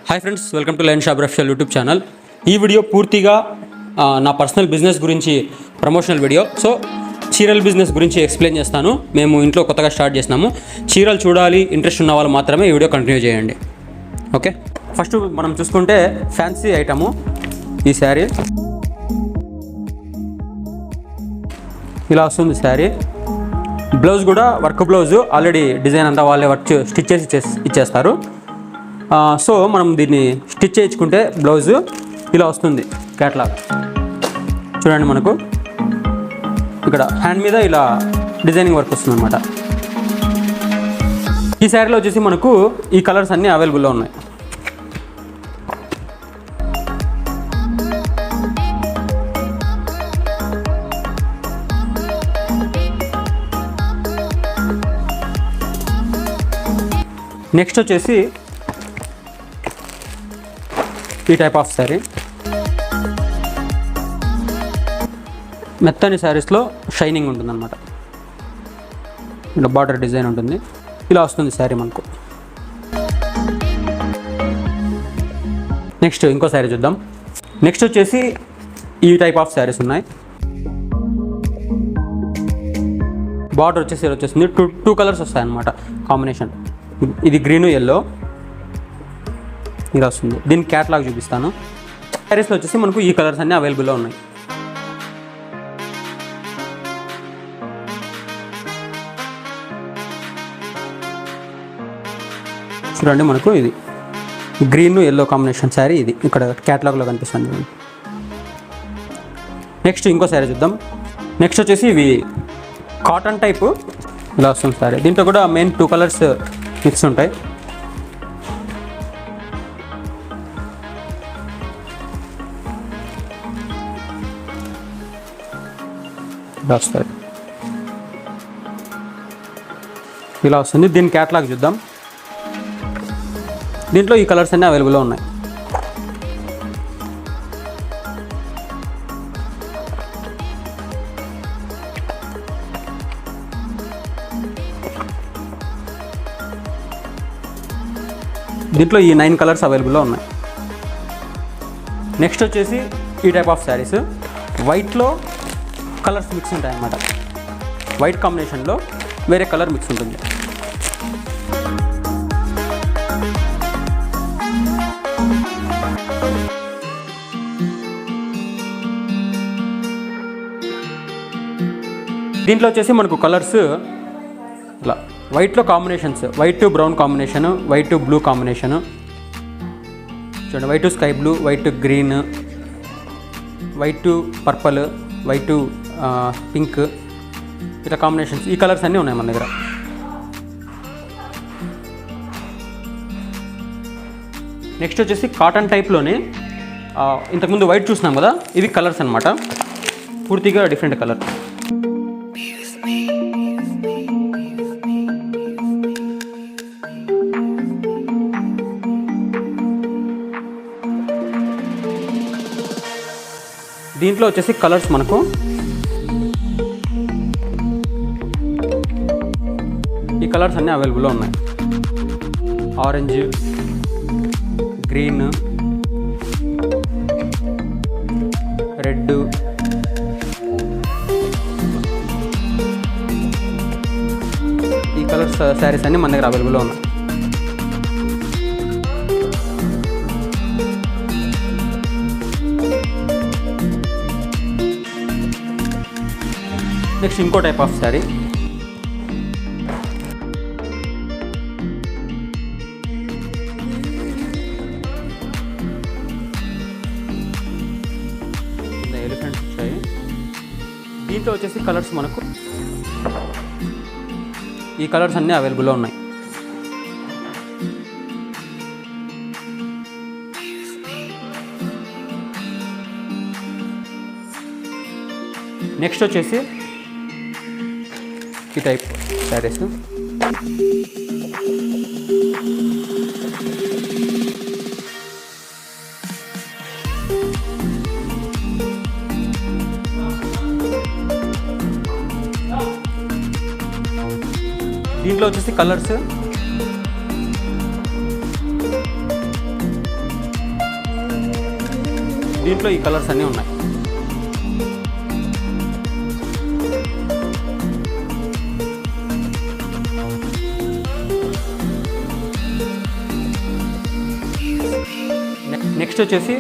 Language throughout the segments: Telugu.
Hi friends, welcome to lion shop official YouTube channel. ఈ వీడియో పూర్తిగా నా పర్సనల్ బిజినెస్ గురించి ప్రమోషనల్ వీడియో. సో చీరల బిజినెస్ గురించి ఎక్స్ప్లెయిన్ చేస్తాను. మేము ఇంట్లో కొత్తగా స్టార్ట్ చేసినాము. చీరలు చూడాలి ఇంట్రెస్ట్ ఉన్న వాళ్ళు మాత్రమే ఈ వీడియో కంటిన్యూ చేయండి. ఓకే, ఫస్ట్ మనం చూసుకుంటే ఫ్యాన్సీ ఐటము ఈ శారీ ఇలా వస్తుంది. శారీ బ్లౌజ్ కూడా వర్క్ బ్లౌజ్, ఆల్రెడీ డిజైన్ అంతా వాళ్ళే వర్క్ స్టిచ్ చేసి ఇచ్చేస్తారు. సో మనం దీన్ని స్టిచ్ చేయించుకుంటే బ్లౌజు ఇలా వస్తుంది. క్యాట్లాగ్ చూడండి, మనకు ఇక్కడ హ్యాండ్ మీద ఇలా డిజైనింగ్ వర్క్ వస్తుంది అనమాట. ఈ శారీలో వచ్చేసి మనకు ఈ కలర్స్ అన్నీ అవైలబుల్లో ఉన్నాయి. నెక్స్ట్ వచ్చేసి ఈ టైప్ ఆఫ్ శారీ, మెత్తని శారీస్లో షైనింగ్ ఉంటుంది అనమాట. ఇలా బార్డర్ డిజైన్ ఉంటుంది. ఇలా వస్తుంది శారీ మనకు. నెక్స్ట్ ఇంకో శారీ చూద్దాం. నెక్స్ట్ వచ్చేసి ఈ టైప్ ఆఫ్ శారీస్ ఉన్నాయి. బార్డర్ వచ్చేస్తుంది టూ కలర్స్ వస్తాయి అన్నమాట కాంబినేషన్. ఇది గ్రీను ఎల్లో ఇలా వస్తుంది. దీని క్యాట్లాగ్ చూపిస్తాను. శారీస్లో వచ్చేసి మనకు ఈ కలర్స్ అన్నీ అవైలబుల్లో ఉన్నాయి. చూడండి, మనకు ఇది గ్రీన్ ఎల్లో కాంబినేషన్ శారీ. ఇది ఇక్కడ క్యాట్లాగ్లో కనిపిస్తుంది. నెక్స్ట్ ఇంకో శారీ చూద్దాం. నెక్స్ట్ వచ్చేసి ఇవి కాటన్ టైపు ఇలా వస్తుంది శారీ. దీంట్లో కూడా మెయిన్ టూ కలర్స్ మిక్స్ ఉంటాయి. ఇలా వస్తుంది. దీని క్యాట్లాగ్ చూద్దాం. దీంట్లో ఈ కలర్స్ అన్నీ అవైలబుల్లో ఉన్నాయి. దీంట్లో ఈ 9 కలర్స్ అవైలబుల్లో ఉన్నాయి. నెక్స్ట్ వచ్చేసి ఈ టైప్ ఆఫ్ శారీస్ వైట్లో కలర్స్ మిక్స్ ఉంటాయి అన్నమాట. వైట్ కాంబినేషన్లో వేరే కలర్ మిక్స్ ఉంటుంది. దీంట్లో వచ్చేసి మనకు కలర్స్ ఇలా వైట్లో combinations, white to brown combination, white to blue combination. చూడండి, white to sky blue, white to green, white to purple, white to pink, ఇట్లా కాంబినేషన్స్. ఈ కలర్స్ అన్నీ ఉన్నాయి మన దగ్గర. నెక్స్ట్ వచ్చేసి కాటన్ టైప్లోనే ఇంతకుముందు వైట్ చూసినాం కదా, ఇవి కలర్స్ అన్నమాట. పూర్తిగా డిఫరెంట్ కలర్. దీంట్లో వచ్చేసి కలర్స్ మనకు ఈ కలర్స్ అన్నీ అవైలబుల్లో ఉన్నాయి. ఆరెంజ్, గ్రీన్, రెడ్, ఈ కలర్స్ శారీస్ అన్నీ మన దగ్గర అవైలబుల్లో ఉన్నాయి. నెక్స్ట్ ఇంకో టైప్ ఆఫ్ శారీ. ఎలిఫెంట్స్ వచ్చాయి. దీంట్లో వచ్చేసి కలర్స్ మనకు ఈ కలర్స్ అన్నీ అవైలబుల్లో ఉన్నాయి. నెక్స్ట్ వచ్చేసి ఈ టైప్ శారీస్. దీంట్లో వచ్చేసి కలర్స్ దీంట్లో ఈ కలర్స్ అన్నీ ఉన్నాయి. నెక్స్ట్ వచ్చేసి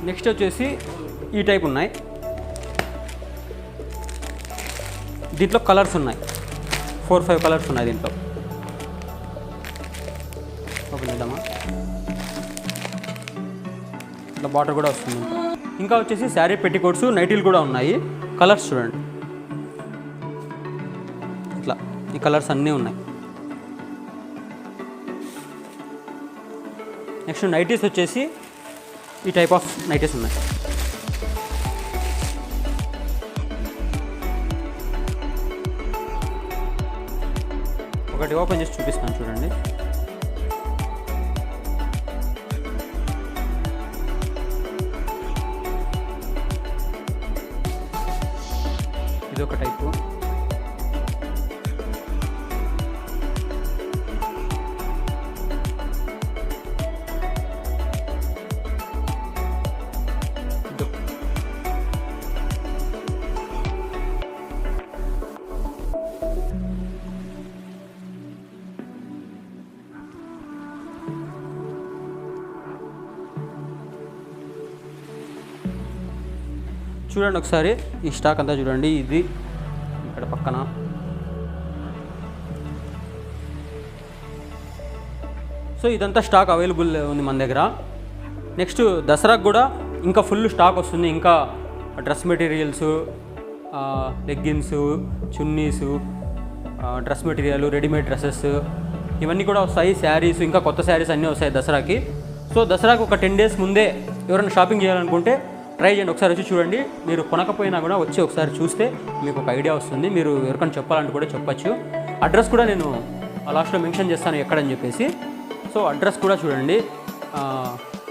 నెక్స్ట్ వచ్చేసి ఈ టైప్ ఉన్నాయి. దీంట్లో కలర్స్ ఉన్నాయి, 4-5 కలర్స్ ఉన్నాయి దీంట్లో. ఓపెన్ చేద్దామా? ఇట్లా బార్డర్ కూడా వస్తుంది. ఇంకా వచ్చేసి శారీ పెట్టికోట్స్, నైటీలు కూడా ఉన్నాయి. కలర్స్ చూడండి, ఇట్లా ఈ కలర్స్ అన్నీ ఉన్నాయి. నెక్స్ట్ నైటీస్ వచ్చేసి ఈ టైప్ ఆఫ్ నైటీస్ ఉన్నాయి. ఒకటి ఓపెన్ చేసి చూపిస్తాను చూడండి. ఇది ఒక టైపు. చూడండి ఒకసారి ఈ స్టాక్ అంతా చూడండి. ఇది ఇక్కడ పక్కన సో ఇదంతా స్టాక్ అవైలబుల్ ఉంది మన దగ్గర. నెక్స్ట్ దసరాకు కూడా ఇంకా ఫుల్ స్టాక్ వస్తుంది. ఇంకా dress materials, leggings, chunnis, dress material, readymade dresses ఇవన్నీ కూడా వస్తాయి. శారీస్, ఇంకా కొత్త శారీస్ అన్నీ వస్తాయి దసరాకి. సో దసరాకి ఒక 10 days ముందే ఎవరైనా షాపింగ్ చేయాలనుకుంటే ట్రై చేయండి. ఒకసారి వచ్చి చూడండి. మీరు కొనకపోయినా కూడా వచ్చి ఒకసారి చూస్తే మీకు ఒక ఐడియా వస్తుంది. మీరు ఎవరికైనా చెప్పాలంటే కూడా చెప్పచ్చు. అడ్రస్ కూడా నేను లాస్ట్లో మెన్షన్ చేస్తాను ఎక్కడని చెప్పేసి. సో అడ్రస్ కూడా చూడండి.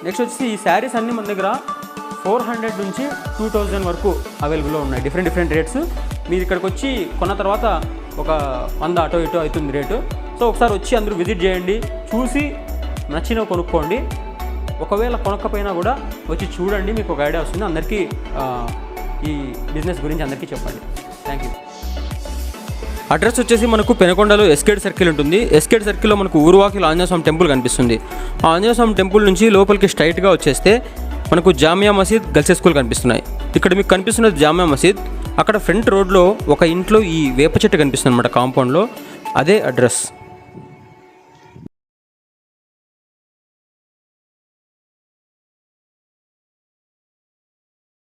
నెక్స్ట్ వచ్చేసి ఈ శారీస్ అన్నీ మన దగ్గర 400 నుంచి 2000 వరకు అవైలబుల్లో ఉన్నాయి. Different rates. మీరు ఇక్కడికి వచ్చి కొన్న తర్వాత ఒక 100 అటో ఇటో అవుతుంది రేటు. సో ఒకసారి వచ్చి అందరూ విజిట్ చేయండి, చూసి నచ్చినవి కొనుక్కోండి. ఒకవేళ కొనకపోయినా కూడా వచ్చి చూడండి, మీకు ఒక ఐడియా వస్తుంది. అందరికీ ఈ బిజినెస్ గురించి అందరికీ చెప్పండి. Thank you. అడ్రస్ వచ్చేసి మనకు పెనకొండలో ఎస్కేడ్ సర్కిల్ ఉంటుంది. ఎస్కేడ్ సర్కిల్లో మనకు ఊరువాకిలో ఆంజనేయ స్వామి టెంపుల్ కనిపిస్తుంది. ఆ ఆంజనేయ స్వామి టెంపుల్ నుంచి లోపలికి స్ట్రైట్గా వచ్చేస్తే మనకు జామియా మసీద్, గర్ల్స్ స్కూల్ కనిపిస్తున్నాయి. ఇక్కడ మీకు కనిపిస్తున్నది జామియా మసీద్. అక్కడ ఫ్రంట్ రోడ్లో ఒక ఇంట్లో ఈ వేప చెట్టు కనిపిస్తుంది అన్నమాట, కాంపౌండ్లో. అదే అడ్రస్.